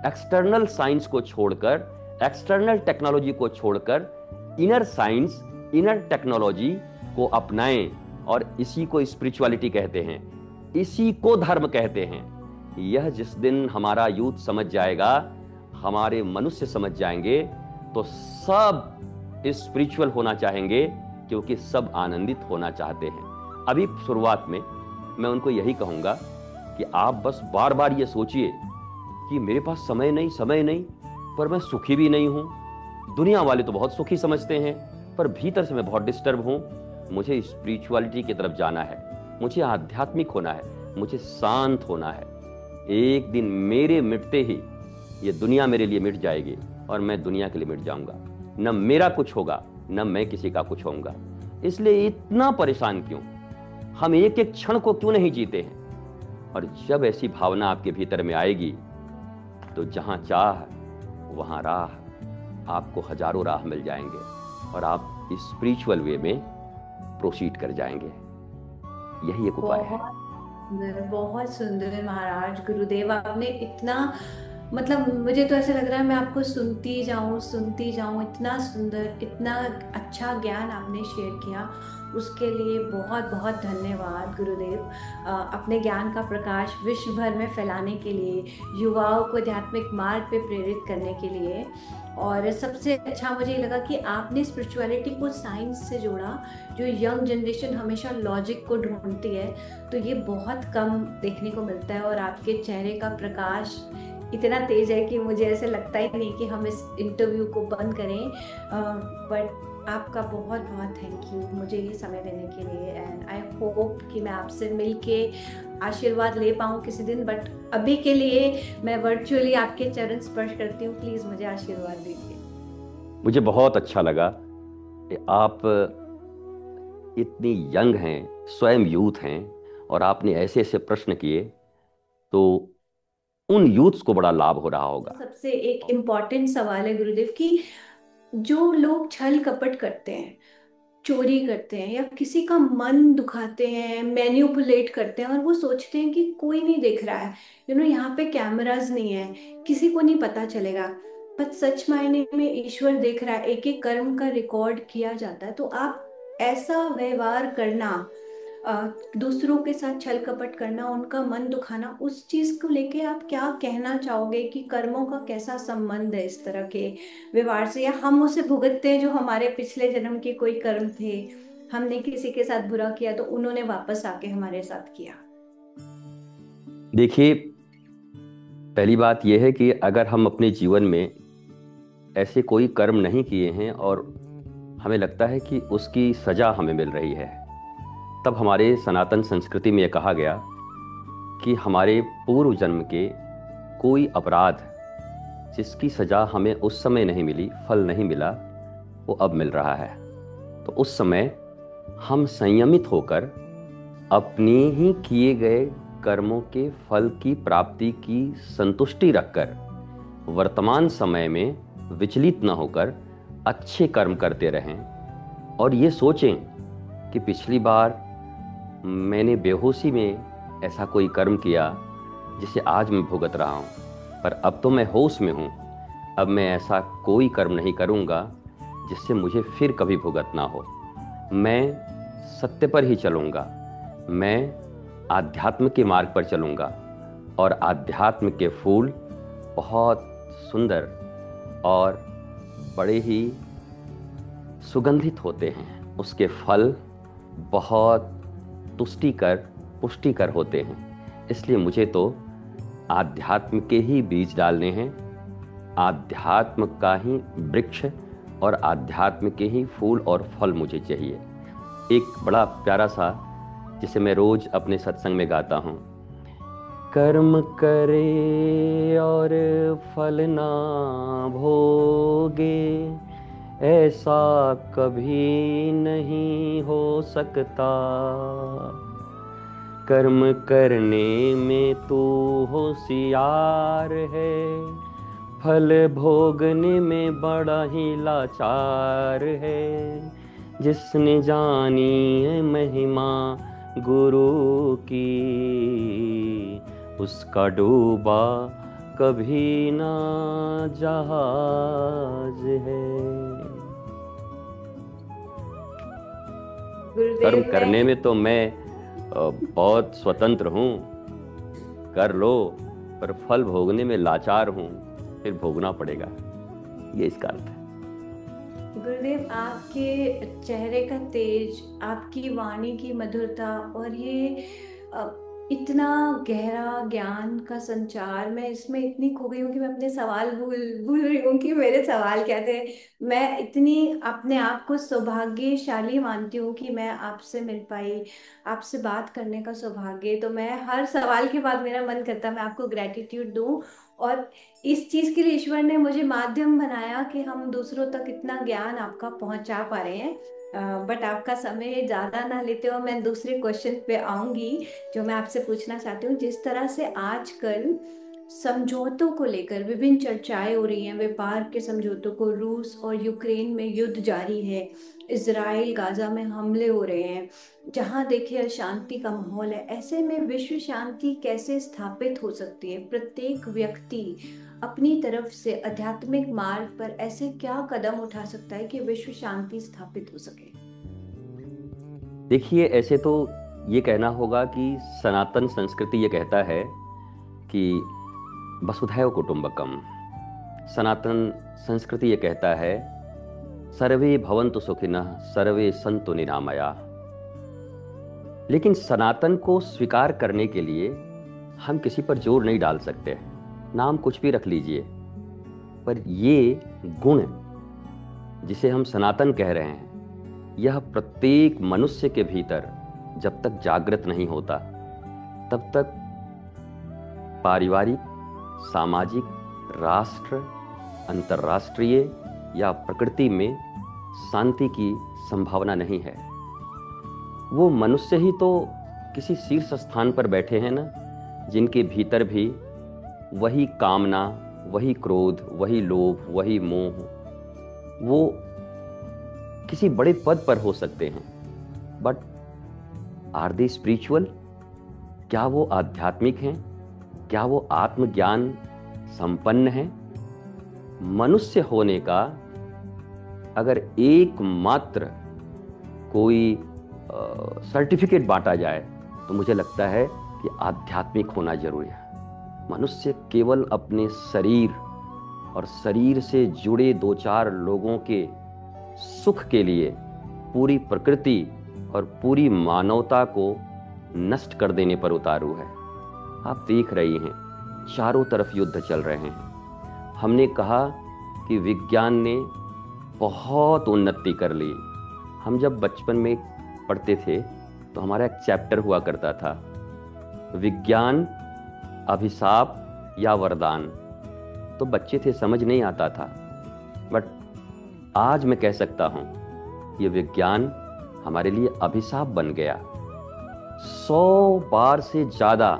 एक्सटर्नल साइंस को छोड़कर, एक्सटर्नल टेक्नोलॉजी को छोड़कर इनर साइंस, इनर टेक्नोलॉजी को अपनाएं। और इसी को स्पिरिचुअलिटी कहते हैं, इसी को धर्म कहते हैं। यह जिस दिन हमारा यूथ समझ जाएगा, हमारे मनुष्य समझ जाएंगे, तो सब स्पिरिचुअल होना चाहेंगे, क्योंकि सब आनंदित होना चाहते हैं। अभी शुरुआत में मैं उनको यही कहूंगा कि आप बस बार बार ये सोचिए कि मेरे पास समय नहीं, पर मैं सुखी भी नहीं हूं। दुनिया वाले तो बहुत सुखी समझते हैं, पर भीतर से मैं बहुत डिस्टर्ब हूं। मुझे स्पिरिचुअलिटी की तरफ जाना है, मुझे आध्यात्मिक होना है, मुझे शांत होना है। एक दिन मेरे मिटते ही ये दुनिया मेरे लिए मिट जाएगी और मैं दुनिया के लिए मिट जाऊंगा। न मेरा कुछ होगा, न मैं किसी का कुछ होऊंगा। इसलिए इतना परेशान क्यों? हम एक एक क्षण को क्यों नहीं जीते हैं? और जब ऐसी भावना आपके भीतर में आएगी, तो जहां चाह वहां राह, आपको हजारों राह मिल जाएंगे और आप स्पिरिचुअल वे में प्रोसीड कर जाएंगे। यही एक उपाय है। बहुत सुंदर महाराज। गुरुदेव, आपने इतना, मतलब मुझे तो ऐसे लग रहा है मैं आपको सुनती जाऊं। इतना सुंदर, इतना अच्छा ज्ञान आपने शेयर किया, उसके लिए बहुत बहुत धन्यवाद गुरुदेव। अपने ज्ञान का प्रकाश विश्व भर में फैलाने के लिए, युवाओं को आध्यात्मिक मार्ग पे प्रेरित करने के लिए। और सबसे अच्छा मुझे लगा कि आपने स्पिरिचुअलिटी को साइंस से जोड़ा। जो यंग जनरेशन हमेशा लॉजिक को ढूंढती है, तो ये बहुत कम देखने को मिलता है। और आपके चेहरे का प्रकाश इतना तेज है कि मुझे ऐसे लगता ही नहीं कि हम इस इंटरव्यू को बंद करें। बट आपका बहुत बहुत थैंक यू मुझे ये समय देने के लिए। एंड आई होप कि मैं आपसे मिलके आशीर्वाद ले पाऊँ किसी दिन। बट अभी के लिए मैं वर्चुअली आपके चरण स्पर्श करती हूँ। प्लीज़ मुझे आशीर्वाद दीजिए। मुझे बहुत अच्छा लगा कि आप इतनी यंग हैं, स्वयं यूथ हैं, और आपने ऐसे ऐसे प्रश्न किए, तो उन यूथ्स को बड़ा लाभ हो रहा होगा। सबसे एक इम्पॉर्टेंट सवाल है गुरुदेव कि जो लोग छल कपट करते हैं, चोरी करते हैं, या किसी का मन दुखाते हैं, मैन्युपुलेट करते हैं, और वो सोचते हैं कि कोई नहीं देख रहा है, यहाँ पे कैमरास नहीं है, किसी को नहीं पता चलेगा। पर सच मायने में ईश्वर देख रहा है, एक एक कर्म का रिकॉर्ड किया जाता है। तो आप ऐसा व्यवहार करना दूसरों के साथ छल कपट करना, उनका मन दुखाना, उस चीज को लेके आप क्या कहना चाहोगे कि कर्मों का कैसा संबंध है इस तरह के व्यवहार से, या हम उसे भुगतते हैं जो हमारे पिछले जन्म के कोई कर्म थे, हमने किसी के साथ बुरा किया तो उन्होंने वापस आके हमारे साथ किया। देखिए, पहली बात यह है कि अगर हम अपने जीवन में ऐसे कोई कर्म नहीं किए हैं और हमें लगता है कि उसकी सजा हमें मिल रही है, तब हमारे सनातन संस्कृति में यह कहा गया कि हमारे पूर्व जन्म के कोई अपराध जिसकी सजा हमें उस समय नहीं मिली, फल नहीं मिला, वो अब मिल रहा है। तो उस समय हम संयमित होकर अपने ही किए गए कर्मों के फल की प्राप्ति की संतुष्टि रखकर वर्तमान समय में विचलित न होकर अच्छे कर्म करते रहें, और ये सोचें कि पिछली बार मैंने बेहोशी में ऐसा कोई कर्म किया जिसे आज मैं भुगत रहा हूँ, पर अब तो मैं होश में हूँ, अब मैं ऐसा कोई कर्म नहीं करूँगा जिससे मुझे फिर कभी भुगत ना हो। मैं सत्य पर ही चलूँगा, मैं आध्यात्म के मार्ग पर चलूँगा, और आध्यात्म के फूल बहुत सुंदर और बड़े ही सुगंधित होते हैं, उसके फल बहुत तुष्टिकर पुष्टिकर होते हैं। इसलिए मुझे तो आध्यात्म के ही बीज डालने हैं, आध्यात्म का ही वृक्ष और आध्यात्म के ही फूल और फल मुझे चाहिए। एक बड़ा प्यारा सा जिसे मैं रोज अपने सत्संग में गाता हूँ, कर्म करे और फल ना भोगे, ऐसा कभी नहीं हो सकता। कर्म करने में तू होशियार है, फल भोगने में बड़ा ही लाचार है। जिसने जानी है महिमा गुरु की, उसका डूबा कभी ना जहाज है। कर्म करने में तो मैं बहुत स्वतंत्र हूँ, कर लो, पर फल भोगने में लाचार हूँ, फिर भोगना पड़ेगा, ये इसका अर्थ है। गुरुदेव, आपके चेहरे का तेज, आपकी वाणी की मधुरता और ये इतना गहरा ज्ञान का संचार, मैं इसमें इतनी खो गई हूँ कि मैं अपने सवाल भूल भूल रही हूँ कि मेरे सवाल क्या थे। मैं इतनी अपने आप को सौभाग्यशाली मानती हूँ कि मैं आपसे मिल पाई, आपसे बात करने का सौभाग्य। तो मैं हर सवाल के बाद मेरा मन करता मैं आपको ग्रेटिट्यूड दूँ, और इस चीज के लिए ईश्वर ने मुझे माध्यम बनाया कि हम दूसरों तक इतना ज्ञान आपका पहुंचा पा रहे हैं। बट आपका समय ज्यादा ना लेते हो, मैं दूसरे क्वेश्चन पे आऊंगी जो मैं आपसे पूछना चाहती हूँ। जिस तरह से आजकल समझौतों को लेकर विभिन्न चर्चाएं हो रही हैं, व्यापार के समझौतों को, रूस और यूक्रेन में युद्ध जारी है, इजराइल गाजा में हमले हो रहे हैं, जहां देखिए अशांति का माहौल है, ऐसे में विश्व शांति कैसे स्थापित हो सकती है? प्रत्येक व्यक्ति अपनी तरफ से आध्यात्मिक मार्ग पर ऐसे क्या कदम उठा सकता है कि विश्व शांति स्थापित हो सके? देखिए, ऐसे तो ये कहना होगा कि सनातन संस्कृति ये कहता है कि वसुधैव कुटुंबकम। सनातन संस्कृति ये कहता है सर्वे भवन्तु सुखिनः सर्वे सन्तु निरामया। लेकिन सनातन को स्वीकार करने के लिए हम किसी पर जोर नहीं डाल सकते, नाम कुछ भी रख लीजिए, पर ये गुण जिसे हम सनातन कह रहे हैं, यह प्रत्येक मनुष्य के भीतर जब तक जागृत नहीं होता, तब तक पारिवारिक, सामाजिक, राष्ट्र, अंतर्राष्ट्रीय या प्रकृति में शांति की संभावना नहीं है। वो मनुष्य ही तो किसी शीर्ष स्थान पर बैठे हैं ना, जिनके भीतर भी वही कामना, वही क्रोध, वही लोभ, वही मोह, वो किसी बड़े पद पर हो सकते हैं, बट आर दे स्पिरिचुअल? क्या वो आध्यात्मिक हैं? क्या वो आत्मज्ञान संपन्न हैं? मनुष्य होने का अगर एकमात्र कोई सर्टिफिकेट बांटा जाए तो मुझे लगता है कि आध्यात्मिक होना जरूरी है। मनुष्य केवल अपने शरीर और शरीर से जुड़े दो चार लोगों के सुख के लिए पूरी प्रकृति और पूरी मानवता को नष्ट कर देने पर उतारू है। आप देख रही हैं चारों तरफ युद्ध चल रहे हैं। हमने कहा कि विज्ञान ने बहुत उन्नति कर ली। हम जब बचपन में पढ़ते थे तो हमारा एक चैप्टर हुआ करता था, विज्ञान अभिशाप या वरदान। तो बच्चे थे, समझ नहीं आता था, बट आज मैं कह सकता हूं ये विज्ञान हमारे लिए अभिशाप बन गया। 100 बार से ज्यादा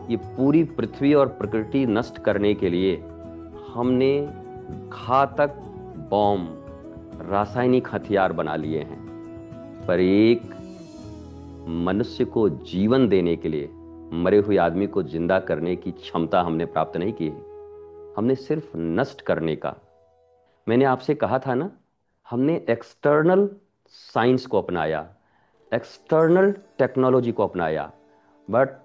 ये पूरी पृथ्वी और प्रकृति नष्ट करने के लिए हमने घातक बॉम्ब, रासायनिक हथियार बना लिए हैं, पर एक मनुष्य को जीवन देने के लिए, मरे हुए आदमी को जिंदा करने की क्षमता हमने प्राप्त नहीं की है। हमने सिर्फ नष्ट करने का। मैंने आपसे कहा था ना, हमने एक्सटर्नल साइंस को अपनाया, एक्सटर्नल टेक्नोलॉजी को अपनाया, बट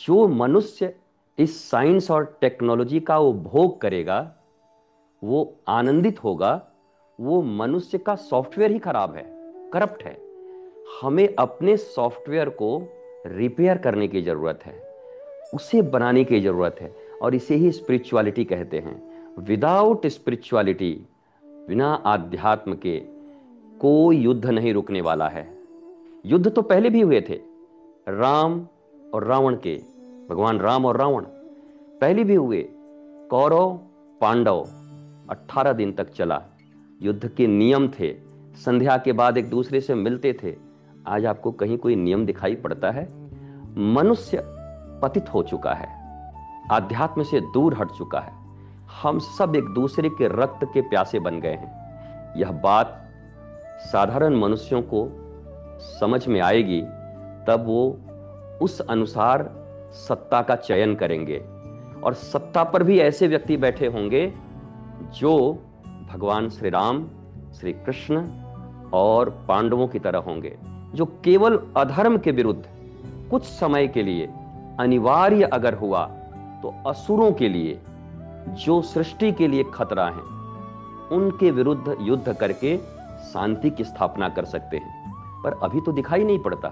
जो मनुष्य इस साइंस और टेक्नोलॉजी का उपभोग करेगा, वो आनंदित होगा, वो मनुष्य का सॉफ्टवेयर ही खराब है, करप्ट है। हमें अपने सॉफ्टवेयर को रिपेयर करने की जरूरत है, उसे बनाने की जरूरत है, और इसे ही स्पिरिचुअलिटी कहते हैं। विदाउट स्पिरिचुअलिटी, बिना आध्यात्म के कोई युद्ध नहीं रुकने वाला है। युद्ध तो पहले भी हुए थे, राम और रावण के, भगवान राम और रावण पहले भी हुए। कौरव पांडव 18 दिन तक चला। युद्ध के नियम थे, संध्या के बाद एक दूसरे से मिलते थे। आज आपको कहीं कोई नियम दिखाई पड़ता है? मनुष्य पतित हो चुका है, आध्यात्म से दूर हट चुका है। हम सब एक दूसरे के रक्त के प्यासे बन गए हैं। यह बात साधारण मनुष्यों को समझ में आएगी, तब वो उस अनुसार सत्ता का चयन करेंगे, और सत्ता पर भी ऐसे व्यक्ति बैठे होंगे जो भगवान श्री राम, श्री कृष्ण और पांडवों की तरह होंगे, जो केवल अधर्म के विरुद्ध कुछ समय के लिए अनिवार्य अगर हुआ तो असुरों के लिए, जो सृष्टि के लिए खतरा हैं, उनके विरुद्ध युद्ध करके शांति की स्थापना कर सकते हैं। पर अभी तो दिखाई नहीं पड़ता।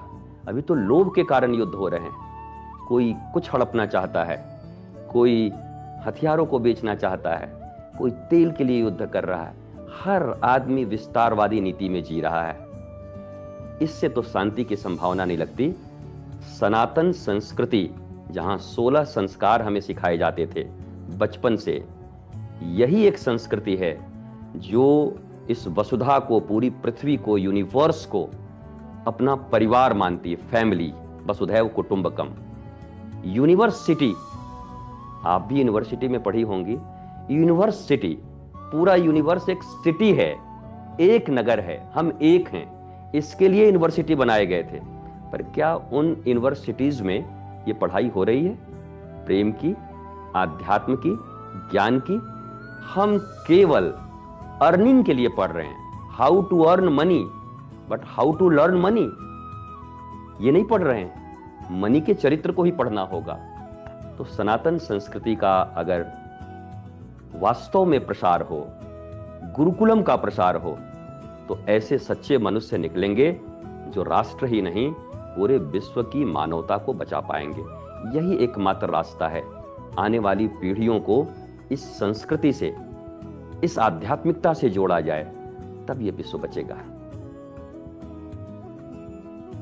अभी तो लोभ के कारण युद्ध हो रहे हैं। कोई कुछ हड़पना चाहता है, कोई हथियारों को बेचना चाहता है, कोई तेल के लिए युद्ध कर रहा है। हर आदमी विस्तारवादी नीति में जी रहा है। इससे तो शांति की संभावना नहीं लगती। सनातन संस्कृति, जहां 16 संस्कार हमें सिखाए जाते थे बचपन से, यही एक संस्कृति है जो इस वसुधा को, पूरी पृथ्वी को, यूनिवर्स को अपना परिवार मानती है। फैमिली, वसुधैव कुटुंबकम। यूनिवर्सिटी, आप भी यूनिवर्सिटी में पढ़ी होंगी। यूनिवर्सिटी, पूरा यूनिवर्स एक सिटी है, एक नगर है, हम एक हैं। इसके लिए यूनिवर्सिटी बनाए गए थे। पर क्या उन यूनिवर्सिटीज में ये पढ़ाई हो रही है? प्रेम की, आध्यात्म की, ज्ञान की? हम केवल अर्निंग के लिए पढ़ रहे हैं, how to earn money, but how to learn money ये नहीं पढ़ रहे हैं। मनी के चरित्र को ही पढ़ना होगा। तो सनातन संस्कृति का अगर वास्तव में प्रसार हो, गुरुकुलम का प्रसार हो, तो ऐसे सच्चे मनुष्य निकलेंगे जो राष्ट्र ही नहीं, पूरे विश्व की मानवता को बचा पाएंगे। यही एकमात्र रास्ता है। आने वाली पीढ़ियों को इस संस्कृति से, इस आध्यात्मिकता से जोड़ा जाए, तब ये विश्व बचेगा।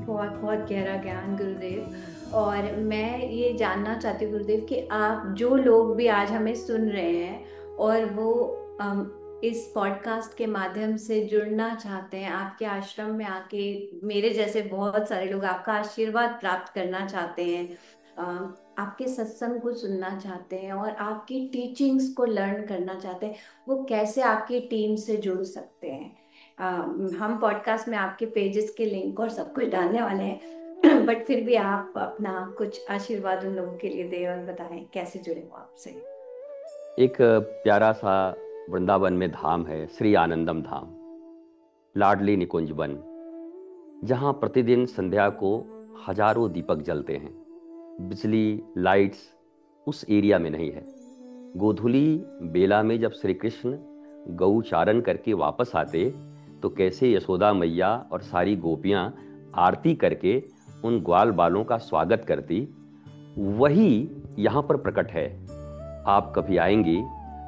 बहुत बहुत गहरा ज्ञान गुरुदेव। और मैं ये जानना चाहती हूँ गुरुदेव कि आप, जो लोग भी आज हमें सुन रहे हैं और वो इस पॉडकास्ट के माध्यम से जुड़ना चाहते हैं, आपके आश्रम में आके, मेरे जैसे बहुत सारे लोग आपका आशीर्वाद प्राप्त करना चाहते हैं, आपके सत्संग को सुनना चाहते हैं और आपकी टीचिंग्स को लर्न करना चाहते हैं, वो कैसे आपकी टीम से जुड़ सकते हैं? हम पॉडकास्ट में आपके पेजेस के लिंक और सब कुछ डालने वाले हैं, बट फिर भी आप अपना कुछ आशीर्वाद उन लोगों के लिए दें और बताएं कैसे जुड़े वो आपसे। एक प्यारा सा वृंदावन में धाम है, श्री आनंदम धाम, लाडली निकुंज वन। जहाँ प्रतिदिन संध्या को हजारों दीपक जलते हैं। बिजली, लाइट्स उस एरिया में नहीं है। गोधूली बेला में जब श्री कृष्ण गौचारण करके वापस आते तो कैसे यशोदा मैया और सारी गोपियां आरती करके उन ग्वाल बालों का स्वागत करती, वही यहाँ पर प्रकट है। आप कभी आएंगी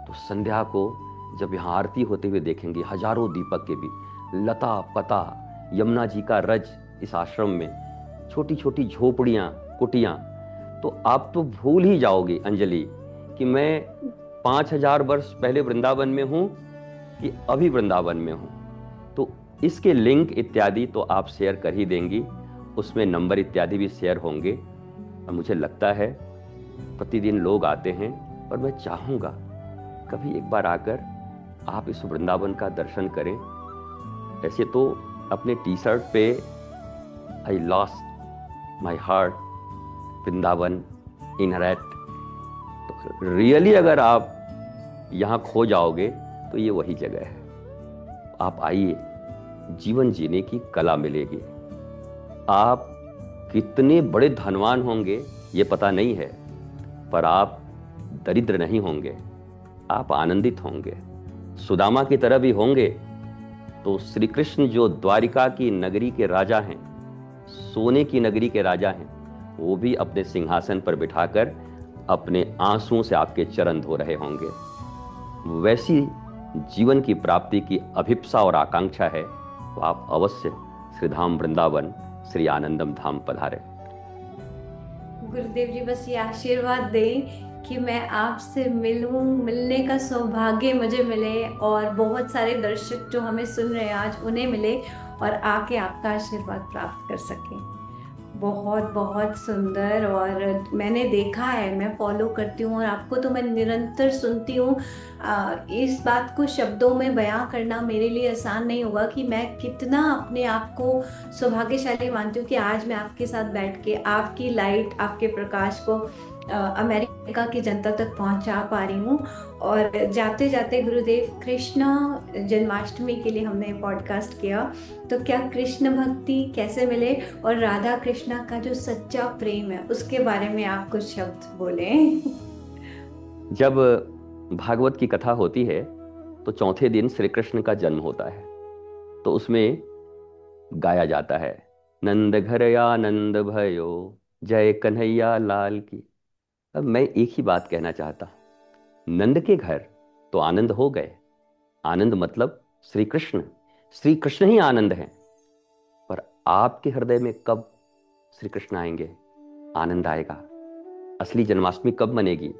तो संध्या को जब यहाँ आरती होते हुए देखेंगे, हजारों दीपक के भी लता पता, यमुना जी का रज इस आश्रम में, छोटी छोटी झोपड़ियाँ, कुटियाँ, तो आप तो भूल ही जाओगे अंजलि कि मैं 5000 वर्ष पहले वृंदावन में हूँ कि अभी वृंदावन में हूँ। तो इसके लिंक इत्यादि तो आप शेयर कर ही देंगी, उसमें नंबर इत्यादि भी शेयर होंगे। और मुझे लगता है प्रतिदिन लोग आते हैं, और मैं चाहूँगा कभी एक बार आकर आप इस वृंदावन का दर्शन करें। ऐसे तो अपने टी शर्ट पे I lost my heart Vrindavan in rat, तो रियली अगर आप यहाँ खो जाओगे तो ये वही जगह है। आप आइए, जीवन जीने की कला मिलेगी। आप कितने बड़े धनवान होंगे ये पता नहीं है, पर आप दरिद्र नहीं होंगे, आप आनंदित होंगे, सुदामा की तरह भी होंगे। तो श्री कृष्ण जो द्वारिका की नगरी के राजा हैं, सोने की नगरी के राजा हैं, वो भी अपने सिंहासन पर बिठाकर अपने आंसुओं से आपके चरण धो रहे होंगे। वैसी जीवन की प्राप्ति की अभिप्सा और आकांक्षा है तो आप अवश्य श्रीधाम वृंदावन श्री आनंदम धाम पधारें। गुरुदेव जी बस ये आशीर्वाद दें कि मैं आपसे मिलूं, मिलने का सौभाग्य मुझे मिले, और बहुत सारे दर्शक जो हमें सुन रहे हैं आज उन्हें मिले, और आके आपका आशीर्वाद प्राप्त कर सकें। बहुत बहुत सुंदर। और मैंने देखा है, मैं फॉलो करती हूँ और आपको तो मैं निरंतर सुनती हूँ। इस बात को शब्दों में बयां करना मेरे लिए आसान नहीं होगा कि मैं कितना अपने आप को सौभाग्यशाली मानती हूँ कि आज मैं आपके साथ बैठ के आपकी लाइट, आपके प्रकाश को अमेरिका की जनता तक पहुंचा पा रही हूँ। और जाते जाते गुरुदेव, कृष्ण जन्माष्टमी के लिए हमने पॉडकास्ट किया, तो क्या कृष्ण भक्ति कैसे मिले और राधा कृष्णा का जो सच्चा प्रेम है उसके बारे में आप कुछ शब्द बोलें। जब भागवत की कथा होती है तो चौथे दिन श्री कृष्ण का जन्म होता है, तो उसमें गाया जाता है, नंद घर आनंद भयो, जय कन्हैया लाल की। अब मैं एक ही बात कहना चाहता, नंद के घर तो आनंद हो गए। आनंद मतलब श्री कृष्ण, श्री कृष्ण ही आनंद हैं। पर आपके हृदय में कब श्री कृष्ण आएंगे, आनंद आएगा। असली जन्माष्टमी कब मनेगी?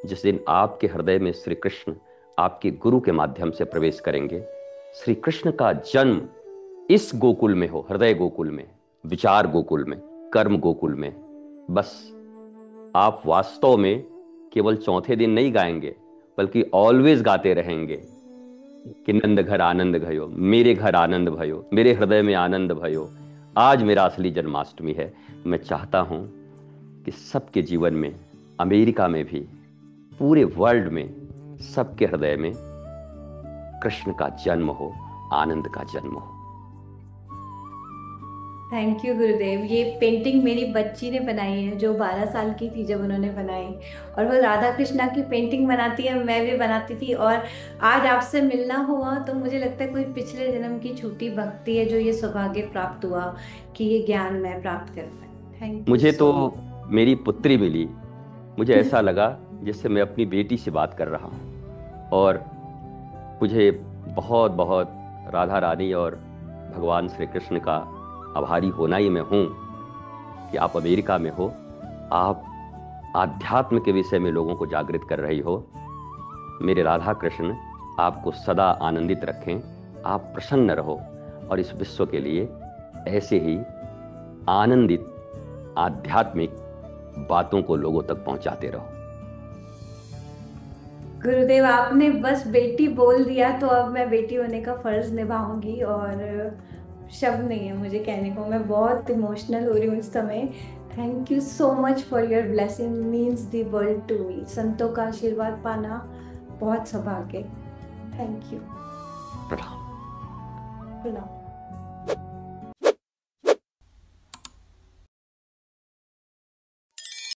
जिस दिन आपके हृदय में श्री कृष्ण आपके गुरु के माध्यम से प्रवेश करेंगे। श्री कृष्ण का जन्म इस गोकुल में हो, हृदय गोकुल में, विचार गोकुल में, कर्म गोकुल में। बस आप वास्तव में केवल चौथे दिन नहीं गाएंगे, बल्कि ऑलवेज गाते रहेंगे कि नंद घर आनंद भयो, मेरे घर आनंद भयो, मेरे हृदय में आनंद भयो, आज मेरा असली जन्माष्टमी है। मैं चाहता हूं कि सबके जीवन में, अमेरिका में भी, पूरे वर्ल्ड में, सबके हृदय में कृष्ण का जन्म हो, आनंद का जन्म हो। थैंक यू गुरुदेव। ये पेंटिंग मेरी बच्ची ने बनाई है, जो 12 साल की थी जब उन्होंने बनाई, और वो राधा कृष्णा की पेंटिंग बनाती है, मैं भी बनाती थी। और आज आपसे मिलना हुआ तो मुझे लगता है कोई पिछले जन्म की छोटी भक्ति है जो ये सौभाग्य प्राप्त हुआ कि ये ज्ञान मैं प्राप्त कर पाई। Thank you. मुझे तो मेरी पुत्री मिली, मुझे ऐसा लगा जिससे मैं अपनी बेटी से बात कर रहा हूँ। और मुझे बहुत बहुत राधा रानी और भगवान श्री कृष्ण का आभारी होना ही मैं हूँ कि आप अमेरिका में हो, आप आध्यात्म के विषय में लोगों को जागृत कर रही हो। मेरे राधा कृष्ण आपको सदा आनंदित रखें, आप प्रसन्न रहो, और इस विश्व के लिए ऐसे ही आनंदित आध्यात्मिक बातों को लोगों तक पहुंचाते रहो। गुरुदेव, आपने बस बेटी बोल दिया तो अब मैं बेटी होने का फर्ज निभाऊंगी, और शब्द नहीं है मुझे कहने को, मैं बहुत इमोशनल हो रही हूँ इस समय। Thank you so much for your blessing, means the world to me. संतों का आशीर्वाद पाना बहुत सौभाग्य। Thank you. प्रणाम। प्रणाम।